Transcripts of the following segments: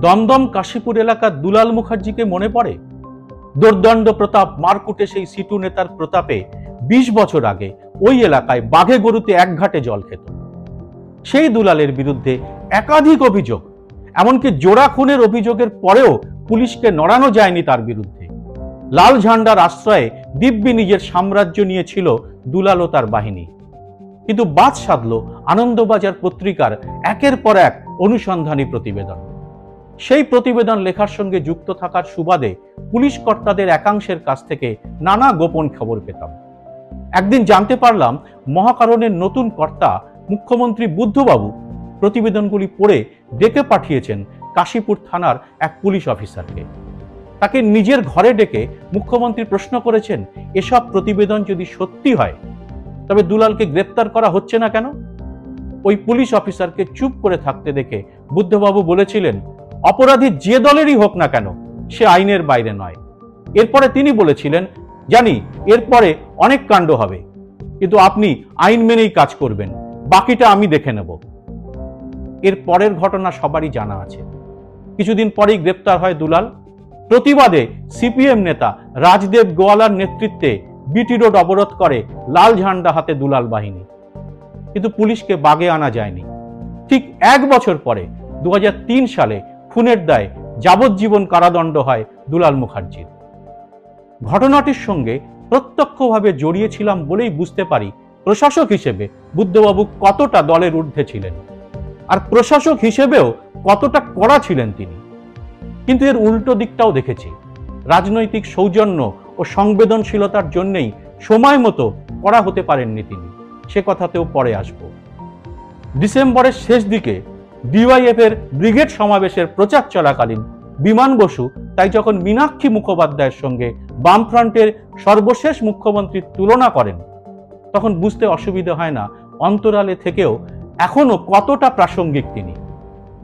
দমদম কাশীপুর এলাকার দুলাল মুখার্জিকে মনে পড়ে? দোর্দণ্ড প্রতাপ মারকুটে সেই সিটু নেতার প্রতাপে 20 বছর আগে ওই এলাকায় বাঘে গরুতে এক ঘাটে জল খেত। সেই দুলালের বিরুদ্ধে একাধিক অভিযোগ, এমনকি জোড়া খুনের অভিযোগের পরেও পুলিশকে নড়ানো যায়নি তার বিরুদ্ধে। লাল ঝান্ডার আশ্রয়ে দিব্যি নিজের সাম্রাজ্য নিয়েছিল দুলাল ও তার বাহিনী। কিন্তু বাদ সাধল আনন্দবাজার পত্রিকার একের পর এক অনুসন্ধানী প্রতিবেদন। সেই প্রতিবেদন লেখার সঙ্গে যুক্ত থাকার সুবাদে পুলিশ কর্তাদের একাংশের কাছ থেকে নানা গোপন খবর পেতাম। একদিন জানতে পারলাম মহাকারণের নতুন কর্তা মুখ্যমন্ত্রী বুদ্ধবাবু প্রতিবেদনগুলি পড়ে ডেকে পাঠিয়েছেন কাশীপুর থানার এক পুলিশ অফিসারকে। তাকে নিজের ঘরে ডেকে মুখ্যমন্ত্রী প্রশ্ন করেছেন, এসব প্রতিবেদন যদি সত্যি হয় তবে দুলালকে গ্রেপ্তার করা হচ্ছে না কেন? ওই পুলিশ অফিসারকে চুপ করে থাকতে দেখে বুদ্ধবাবু বলেছিলেন, অপরাধী যে দলেরই হোক না কেন সে আইনের বাইরে নয়। এরপরে তিনি বলেছিলেন, জানি এরপরে অনেক কাণ্ড হবে, কিন্তু আপনি আইন মেনেই কাজ করবেন, বাকিটা আমি দেখে নেব। এর পরের ঘটনা সবারই জানা আছে। কিছুদিন পরেই গ্রেপ্তার হয় দুলাল। প্রতিবাদে সিপিএম নেতা রাজদেব গোয়ালার নেতৃত্বে বিটি রোড অবরোধ করে লাল ঝান্ডা হাতে দুলাল বাহিনী, কিন্তু পুলিশকে বাগে আনা যায়নি। ঠিক 1 বছর পরে 2003 সালে খুনের দায়ে যাবজ্জীবন কারাদণ্ড হয় দুলাল মুখার্জির। ঘটনাটির সঙ্গে প্রত্যক্ষভাবে জড়িয়েছিলাম বলেই বুঝতে পারি প্রশাসক হিসেবে বুদ্ধবাবু কতটা দলের ঊর্ধ্বে ছিলেন, আর প্রশাসক হিসেবেও কতটা কড়া ছিলেন তিনি। কিন্তু এর উল্টো দিকটাও দেখেছি। রাজনৈতিক সৌজন্য ও সংবেদনশীলতার জন্যই সময় মতো কড়া হতে পারেননি তিনি, সে কথাতেও পরে আসব। ডিসেম্বরের শেষ দিকে ডিওয়াইএফ এর ব্রিগেড সমাবেশের প্রচার চলাকালীন বিমান বসু তাই যখন মীনাক্ষী মুখোপাধ্যায়ের সঙ্গে বামফ্রন্টের সর্বশেষ মুখ্যমন্ত্রীর তুলনা করেন, তখন বুঝতে অসুবিধা হয় না অন্তরালে থেকেও এখনো কতটা প্রাসঙ্গিক তিনি।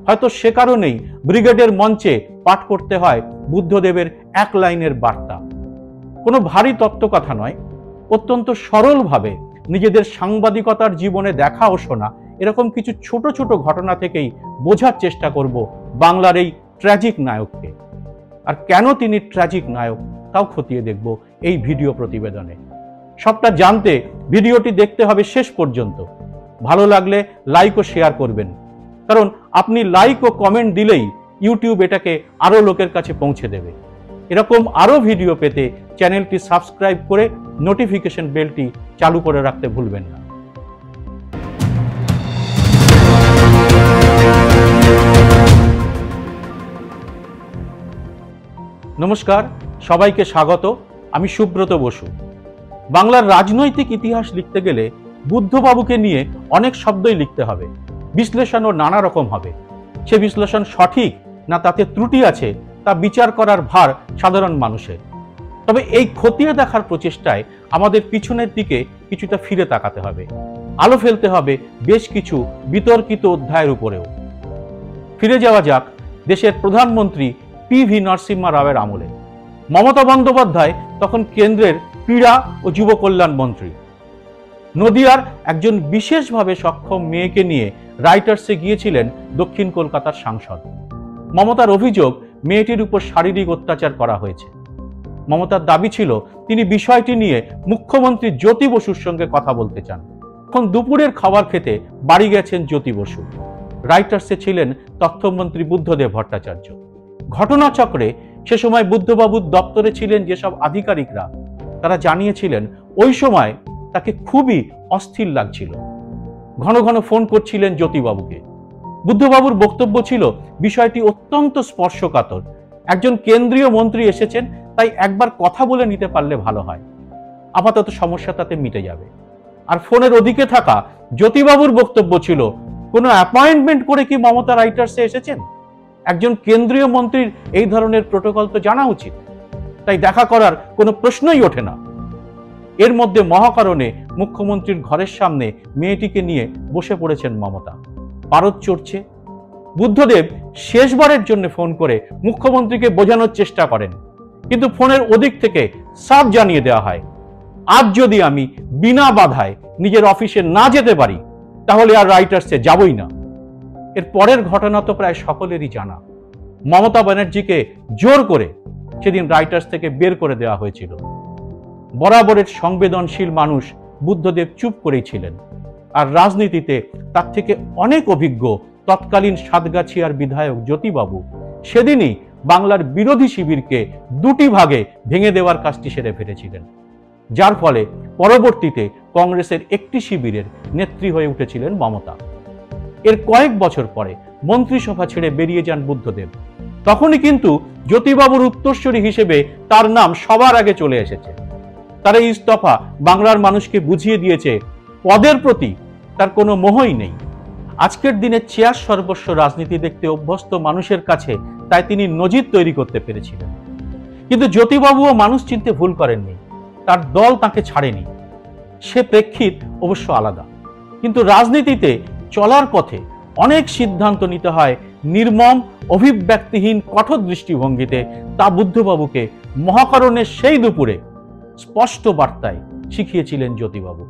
হয়তো সে কারণেই ব্রিগেডের মঞ্চে পাঠ করতে হয় বুদ্ধদেবের এক লাইনের বার্তা। কোনো ভারী তত্ত্বকথা নয়, অত্যন্ত সরলভাবে নিজেদের সাংবাদিকতার জীবনে দেখা ও শোনা এরকম কিছু ছোট ছোট ঘটনা থেকেই বোঝার চেষ্টা করব বাংলার এই ট্র্যাজিক নায়ককে। আর কেন তিনি ট্র্যাজিক নায়ক তাও খতিয়ে দেখব এই ভিডিও প্রতিবেদনে। সবটা জানতে ভিডিওটি দেখতে হবে শেষ পর্যন্ত। ভালো লাগলে লাইক ও শেয়ার করবেন, কারণ আপনি লাইক ও কমেন্ট দিলেই ইউটিউব এটাকে আরো লোকের কাছে পৌঁছে দেবে। এরকম আরো ভিডিও পেতে চ্যানেলটি সাবস্ক্রাইব করে নোটিফিকেশন বেলটি চালু করে রাখতে ভুলবেন না। নমস্কার, সবাইকে স্বাগত। আমি সুব্রত বসু। বাংলার রাজনৈতিক ইতিহাস লিখতে গেলে বুদ্ধবাবুকে নিয়ে অনেক শব্দই লিখতে হবে, বিশ্লেষণও নানা রকম হবে। সে বিশ্লেষণ সঠিক না তাতে ত্রুটি আছে তা বিচার করার ভার সাধারণ মানুষের। তবে এই খতিয়ে দেখার প্রচেষ্টায় আমাদের পিছনের দিকে কিছুটা ফিরে তাকাতে হবে, আলো ফেলতে হবে বেশ কিছু বিতর্কিত অধ্যায়ের উপরেও। ফিরে যাওয়া যাক দেশের প্রধানমন্ত্রী পিভি নরসিম্হা রাওয়ের আমলে। মমতা বন্দ্যোপাধ্যায় তখন কেন্দ্রের ক্রীড়া ও যুব কল্যাণ মন্ত্রী। নদিয়ার একজন বিশেষভাবে সক্ষম মেয়েকে নিয়ে রাইটার্সে গিয়েছিলেন দক্ষিণ কলকাতার সাংসদ। মমতার অভিযোগ মেয়েটির উপর শারীরিক অত্যাচার করা হয়েছে। মমতার দাবি ছিল তিনি বিষয়টি নিয়ে মুখ্যমন্ত্রী জ্যোতি বসুর সঙ্গে কথা বলতে চান। এখন দুপুরের খাবার খেতে বাড়ি গেছেন জ্যোতি বসু। রাইটার্সে ছিলেন তথ্যমন্ত্রী বুদ্ধদেব ভট্টাচার্য। ঘটনাচক্রে সে সময় বুদ্ধবাবুর দপ্তরে ছিলেন যেসব আধিকারিকরা, তারা জানিয়েছিলেন ওই সময় তাকে খুবই অস্থির লাগছিল। ঘন ঘন ফোন করছিলেন জ্যোতিবাবুকে। বুদ্ধবাবুর বক্তব্য ছিল বিষয়টি অত্যন্ত স্পর্শকাতর, একজন কেন্দ্রীয় মন্ত্রী এসেছেন, তাই একবার কথা বলে নিতে পারলে ভালো হয়, আপাতত সমস্যা তাতে মিটে যাবে। আর ফোনের ওদিকে থাকা জ্যোতিবাবুর বক্তব্য ছিল, কোনো অ্যাপয়েন্টমেন্ট করে কি মমতা রাইটার্সে এসেছেন? একজন কেন্দ্রীয় মন্ত্রীর এই ধরনের প্রোটোকল তো জানা উচিত, তাই দেখা করার কোনো প্রশ্নই ওঠে না। এর মধ্যে মহাকারণে মুখ্যমন্ত্রীর ঘরের সামনে মেয়েটিকে নিয়ে বসে পড়েছেন মমতা। পারদ চড়ছে। বুদ্ধদেব শেষবারের জন্য ফোন করে মুখ্যমন্ত্রীকে বোঝানোর চেষ্টা করেন, কিন্তু ফোনের ওদিক থেকে সাফ জানিয়ে দেওয়া হয়, আজ যদি আমি বিনা বাধায় নিজের অফিসে না যেতে পারি তাহলে আর রাইটার্সে যাবই না। এর পরের ঘটনা তো প্রায় সকলেরই জানা। মমতা ব্যানার্জিকে জোর করে সেদিন রাইটার্স থেকে বের করে দেওয়া হয়েছিল। বরাবরের সংবেদনশীল মানুষ বুদ্ধদেব চুপ করেই ছিলেন, আর রাজনীতিতে তার থেকে অনেক অভিজ্ঞ তৎকালীন সাতগাছিয়ার বিধায়ক জ্যোতিবাবু সেদিনই বাংলার বিরোধী শিবিরকে দুটি ভাগে ভেঙে দেওয়ার কাজটি সেরে ফেলেছিলেন, যার ফলে পরবর্তীতে কংগ্রেসের একটি শিবিরের নেত্রী হয়ে উঠেছিলেন মমতা। এর কয়েক বছর পরে মন্ত্রিসভা ছেড়ে বেরিয়ে যান বুদ্ধদেব। তখনই কিন্তু জ্যোতিবাবুর উত্তরসূরি হিসেবে তার নাম সবার আগে চলে এসেছে। তার এই ইস্তফা বাংলার মানুষকে বুঝিয়ে দিয়েছে পদের প্রতি তার কোনো মোহই নেই। আজকের দিনে চেয়ার সর্বস্ব রাজনীতি দেখতে অভ্যস্ত মানুষের কাছে তাই তিনি নজির তৈরি করতে পেরেছিলেন। কিন্তু জ্যোতিবাবুও মানুষ চিনতে ভুল করেননি, তার দল তাকে ছাড়েনি। সে প্রেক্ষিত অবশ্য আলাদা, কিন্তু রাজনীতিতে চলার পথে অনেক সিদ্ধান্ত নিতে হয় নির্মম, অভিব্যক্তিহীন, কঠোর দৃষ্টিভঙ্গিতে। তা বুদ্ধবাবুকে মহাকরণের সেই দুপুরে স্পষ্ট বার্তায় শিখিয়েছিলেন জ্যোতিবাবু।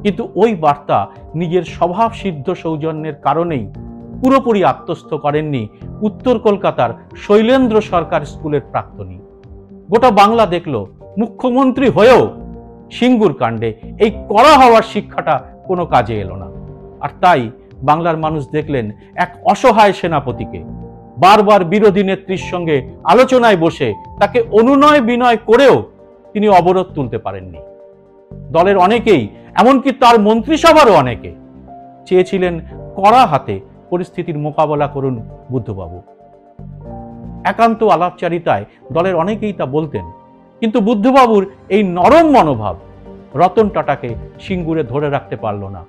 কিন্তু ওই বার্তা নিজের স্বভাব সিদ্ধ সৌজন্যের কারণেই পুরোপুরি আত্মস্থ করেননি উত্তর কলকাতার শৈলেন্দ্র সরকার স্কুলের প্রাক্তনী। গোটা বাংলা দেখল মুখ্যমন্ত্রী হয়েও সিঙ্গুর কাণ্ডে এই কড়া হওয়ার শিক্ষাটা কোনো কাজে এলো না। আর তাই বাংলার মানুষ দেখলেন এক অসহায় সেনাপতিকে বারবার বিরোধী নেত্রীর সঙ্গে আলোচনায় বসে তাকে অনুনয় বিনয় করেও তিনি অবরোধ তুলতে পারেননি। দলের অনেকেই, এমনকি তার মন্ত্রিসভারও অনেকে চেয়েছিলেন কড়া হাতে পরিস্থিতির মোকাবেলা করুন বুদ্ধবাবু। একান্ত আলাপচারিতায় দলের অনেকেই তা বলতেন, কিন্তু বুদ্ধবাবুর এই নরম মনোভাব রতন টাটাকে সিঙ্গুরে ধরে রাখতে পারল না।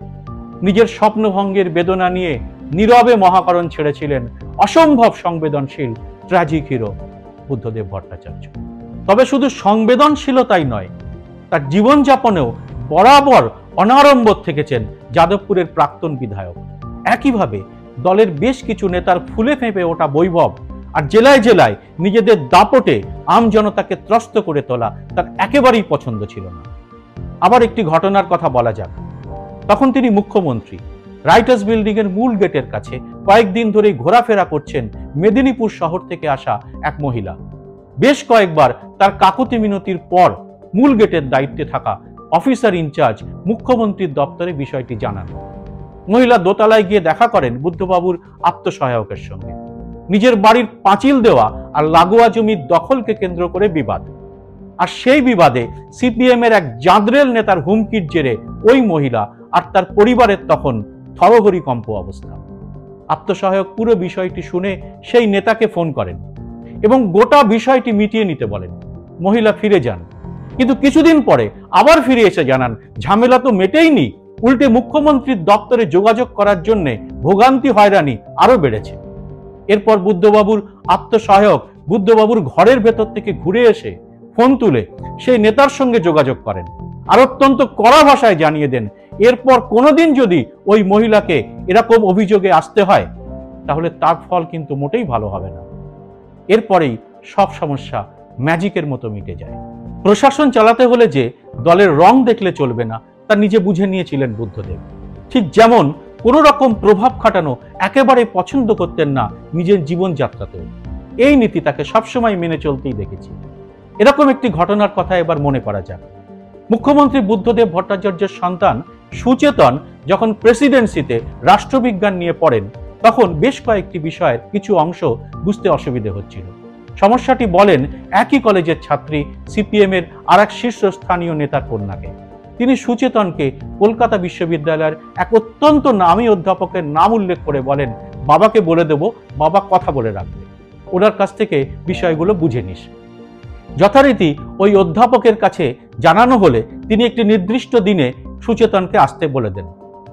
নিজের স্বপ্নভঙ্গের বেদনা নিয়ে নীরবে মহাকরণ ছেড়েছিলেন অসম্ভব সংবেদনশীল ট্র্যাজিক হিরো বুদ্ধদেব ভট্টাচার্য। তবে শুধু সংবেদনশীলতাই নয়, তার জীবনযাপনেও বরাবর অনাড়ম্বর থেকেছেন যাদবপুরের প্রাক্তন বিধায়ক। একইভাবে দলের বেশ কিছু নেতার ফুলে ফেঁপে ওঠা বৈভব আর জেলায় জেলায় নিজেদের দাপটে আম জনতাকে ত্রস্ত করে তোলা তার একেবারেই পছন্দ ছিল না। আবার একটি ঘটনার কথা বলা যাক। তখন তিনি মুখ্যমন্ত্রী। রাইটার্স বিল্ডিং এর মূল গেটের কাছে কয়েকদিন ধরেই ঘোরাফেরা করছেন মেদিনীপুর শহর থেকে আসা এক মহিলা। বেশ কয়েকবার তার কাকুতি মিনতির পর মূল গেটের দায়িত্বে থাকা অফিসার ইনচার্জ মুখ্যমন্ত্রীর দপ্তরে বিষয়টি জানান। মহিলা দোতলায় গিয়ে দেখা করেন বুদ্ধবাবুর আত্মসহায়কের সঙ্গে। নিজের বাড়ির পাঁচিল দেওয়া আর লাগোয়া জমির দখলকে কেন্দ্র করে বিবাদ, আর সেই বিবাদে সিপিএম এর এক জাঁদরেল নেতার হুমকির জেরে ওই মহিলা আর তার পরিবারের তখন থরহরিকম্প অবস্থা। আত্মসহায়ক পুরো বিষয়টি শুনে সেই নেতাকে ফোন করেন এবং গোটা বিষয়টি মিটিয়ে নিতে বলেন। মহিলা ফিরে যান, কিন্তু কিছুদিন পরে আবার ফিরে এসে জানান ঝামেলা তো মেটেইনি, উল্টে মুখ্যমন্ত্রীর দপ্তরে যোগাযোগ করার জন্য ভোগান্তি হয়রানি আরো বেড়েছে। এরপর বুদ্ধবাবুর আত্মসহায়ক বুদ্ধবাবুর ঘরের ভেতর থেকে ঘুরে এসে ফোন তুলে সেই নেতার সঙ্গে যোগাযোগ করেন আর অত্যন্ত কড়া ভাষায় জানিয়ে দেন এরপর কোনোদিন যদি ওই মহিলাকে এরকম অভিযোগে আসতে হয় তাহলে তার ফল কিন্তু মোটেই ভালো হবে না। এরপরেই সব সমস্যা ম্যাজিকের মতো মিটে যায়। প্রশাসন চালাতে হলে যে দলের রং দেখলে চলবে না তা নিজে বুঝে নিয়েছিলেন বুদ্ধদেব। ঠিক যেমন কোনো রকম প্রভাব খাটানো একেবারে পছন্দ করতেন না নিজের জীবনযাত্রাতেও। এই নীতি তাকে সবসময় মেনে চলতেই দেখেছি। এরকম একটি ঘটনার কথা এবার মনে করা যাক। মুখ্যমন্ত্রী বুদ্ধদেব ভট্টাচার্যের সন্তান সুচেতন যখন প্রেসিডেন্সিতে রাষ্ট্রবিজ্ঞান নিয়ে পড়েন তখন বেশ কয়েকটি বিষয়ের কিছু অংশ বুঝতে অসুবিধে হচ্ছিল। সমস্যাটি বলেন একই কলেজের ছাত্রী সিপিএম এর আর এক শীর্ষস্থানীয় নেতার কন্যাকে। তিনি সুচেতনকে কলকাতা বিশ্ববিদ্যালয়ের এক অত্যন্ত নামী অধ্যাপকের নাম উল্লেখ করে বলেন, বাবাকে বলে দেব, বাবা কথা বলে রাখবে, ওনার কাছ থেকে বিষয়গুলো বুঝে নিস। যথারীতি ওই অধ্যাপকের কাছে জানানো হলে তিনি একটি নির্দিষ্ট দিনে সুচেতনকে আসতে বলে দেন,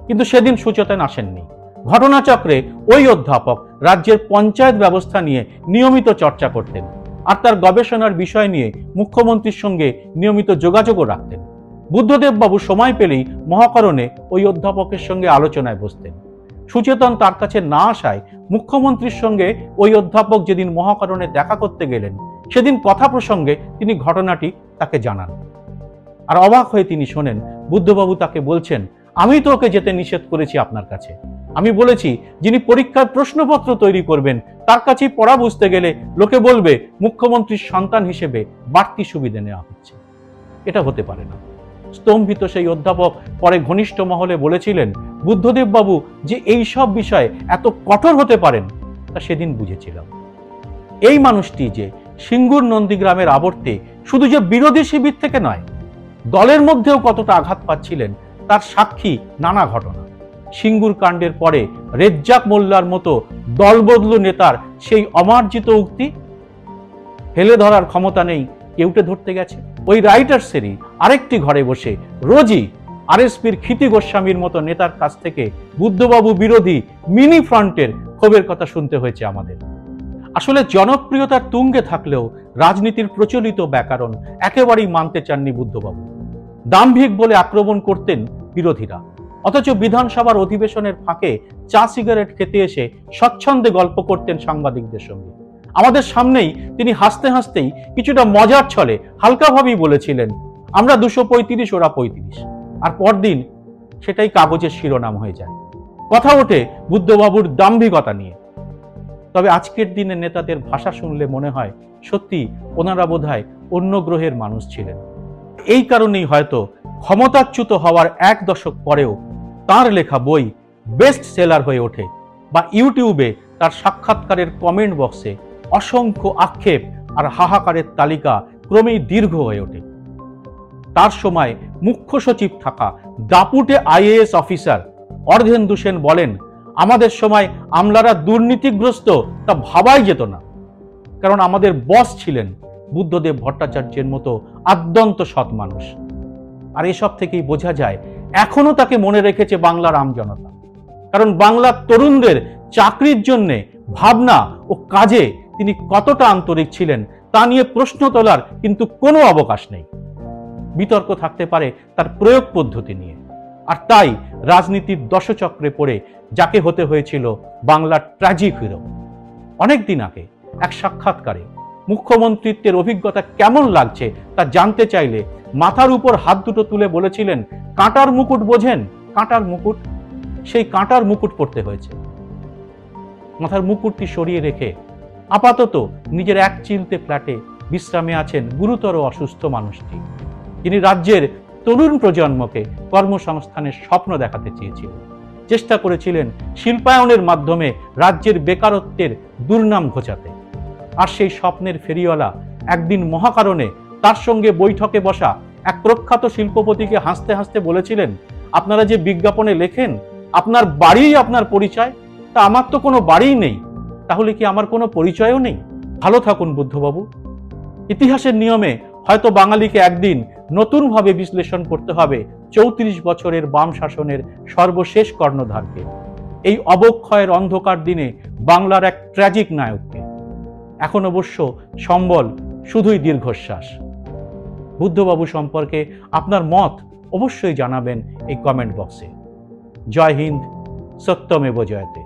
কিন্তু সেদিন সুচেতন আসেননি। ঘটনাচক্রে ওই অধ্যাপক রাজ্যের পঞ্চায়েত ব্যবস্থা নিয়ে নিয়মিত চর্চা করতেন আর তার গবেষণার বিষয় নিয়ে মুখ্যমন্ত্রীর সঙ্গে নিয়মিত যোগাযোগও রাখতেন। বুদ্ধদেব বাবু সময় পেলেই মহাকরণে ওই অধ্যাপকের সঙ্গে আলোচনায় বসতেন। সুচেতন তার কাছে না আসায় মুখ্যমন্ত্রীর সঙ্গে ওই অধ্যাপক যেদিন মহাকরণে দেখা করতে গেলেন সেদিন কথা প্রসঙ্গে তিনি ঘটনাটি তাকে জানান। আর অবাক হয়ে তিনি শোনেন বুদ্ধবাবু তাকে বলছেন, আমি তো ওকে যেতে নিষেধ করেছি আপনার কাছে, আমি বলেছি, যিনি পরীক্ষার প্রশ্নপত্র তৈরি করবেন তার কাছেই পড়া বুঝতে গেলে লোকে বলবে মুখ্যমন্ত্রীর সন্তান হিসেবে বাড়তি সুবিধা নেওয়া হচ্ছে। এটা হতে পারে না। স্তম্ভিত সেই অধ্যাপক পরে ঘনিষ্ঠ মহলে বলেছিলেন, বুদ্ধদেব বাবু যে এই সব বিষয়ে এত কঠোর হতে পারেন তা সেদিন বুঝেছিলাম। এই মানুষটি যে সিঙ্গুর নন্দীগ্রামের আবর্তে শুধু যে বিরোধী শিবির থেকে নয়, দলের মধ্যেও কতটা আঘাত পাচ্ছিলেন তার সাক্ষী নানা ঘটনা। সিঙ্গুর কাণ্ডের পরে রেজ্জাক মোল্লার মতো দলবদলু নেতার সেই অমার্জিত উক্তি, হেলে ধরার ক্ষমতা নেই, কেউটে ধরতে গেছে। ওই রাইটার্সেরই আরেকটি ঘরে বসে রোজই আরএসপির ক্ষিতি গোস্বামীর মতো নেতার কাছ থেকে বুদ্ধবাবু বিরোধী মিনি ফ্রন্টের ক্ষোভের কথা শুনতে হয়েছে আমাদের। আসলে জনপ্রিয়তার তুঙ্গে থাকলেও রাজনীতির প্রচলিত ব্যাকরণ একেবারেই মানতে চাননি বুদ্ধবাবু। দাম্ভিক বলে আক্রমণ করতেন বিরোধীরা, অথচ বিধানসভার অধিবেশনের ফাঁকে চা সিগারেট খেতে এসে স্বচ্ছন্দে গল্প করতেন সাংবাদিকদের সঙ্গে। আমাদের সামনেই তিনি হাসতে হাসতেই কিছুটা মজার ছলে হালকাভাবেই বলেছিলেন, আমরা 235 ওরা 35, আর পরদিন সেটাই কাগজের শিরোনাম হয়ে যায়। কথা ওঠে বুদ্ধবাবুর দাম্ভিকতা নিয়ে। তবে আজকের দিনে নেতাদের ভাষা শুনলে মনে হয় সত্যি ওনারা বোধহয় অন্য গ্রহের মানুষ ছিলেন। এই কারণেই হয়তো ক্ষমতাচ্যুত হওয়ার 1 দশক পরেও তার লেখা বই বেস্ট সেলার হয়ে ওঠে, বা ইউটিউবে তার সাক্ষাৎকারের কমেন্ট বক্সে অসংখ্য আক্ষেপ আর হাহাকারের তালিকা ক্রমেই দীর্ঘ হয়ে ওঠে। তার সময় মুখ্য সচিব থাকা দাপুটে আইএএস অফিসার অর্ধেন্দু সেন বলেন, আমাদের সময় আমলারা দুর্নীতিগ্রস্ত তা ভাবাই যেত না, কারণ আমাদের বস ছিলেন বুদ্ধদেব ভট্টাচার্যের মতো আদ্যন্ত সৎ মানুষ। আর এসব থেকেই বোঝা যায় এখনো তাকে মনে রেখেছে বাংলার আমজনতা, কারণ বাংলার তরুণদের চাকরির জন্য ভাবনা ও কাজে তিনি কতটা আন্তরিক ছিলেন তা নিয়ে প্রশ্ন তোলার কিন্তু কোনো অবকাশ নেই। বিতর্ক থাকতে পারে তার প্রয়োগ পদ্ধতি নিয়ে, আর তাই রাজনীতির দশচক্রে পড়ে যাকে হতে হয়েছিল বাংলার ট্র্যাজিক হিরো। অনেকদিন আগে এক সাক্ষাৎকারে মুখ্যমন্ত্রিত্বের অভিজ্ঞতা কেমন লাগছে তা জানতে চাইলে মাথার উপর হাত দুটো তুলে বলেছিলেন, কাঁটার মুকুট বোঝেন, কাঁটার মুকুট, সেই কাঁটার মুকুট পড়তে হয়েছে। মাথার মুকুটটি সরিয়ে রেখে আপাতত নিজের এক চিলতে ফ্ল্যাটে বিশ্রামে আছেন গুরুতর অসুস্থ মানুষটি, যিনি রাজ্যের তরুণ প্রজন্মকে কর্মসংস্থানের স্বপ্ন দেখাতে চেয়েছিলেন, চেষ্টা করেছিলেন শিল্পায়নের মাধ্যমে রাজ্যের বেকারত্বের দুর্নাম ঘোচাতে। আর সেই স্বপ্নের ফেরিওয়ালা একদিন মহাকারণে তার সঙ্গে বৈঠকে বসা এক প্রখ্যাত শিল্পপতিকে হাসতে হাসতে বলেছিলেন, আপনারা যে বিজ্ঞাপনে লেখেন আপনার বাড়িই আপনার পরিচয়, তা আমার তো কোনো বাড়িই নেই, তাহলে কি আমার কোনো পরিচয়ও নেই? ভালো থাকুন বুদ্ধবাবু। ইতিহাসের নিয়মে হয়তো বাঙালিকে একদিন নতুনভাবে বিশ্লেষণ করতে হবে 34 বছরের বাম শাসনের সর্বশেষ কর্ণধারকে, এই অবক্ষয়ের অন্ধকার দিনে বাংলার এক ট্র্যাজিক নায়ককে। এখন অবশ্য সম্বল শুধুই দীর্ঘশ্বাস। বুদ্ধবাবু সম্পর্কে আপনার মত অবশ্যই জানাবেন এই কমেন্ট বক্সে। জয় হিন্দ, সত্যমেব জয়তে।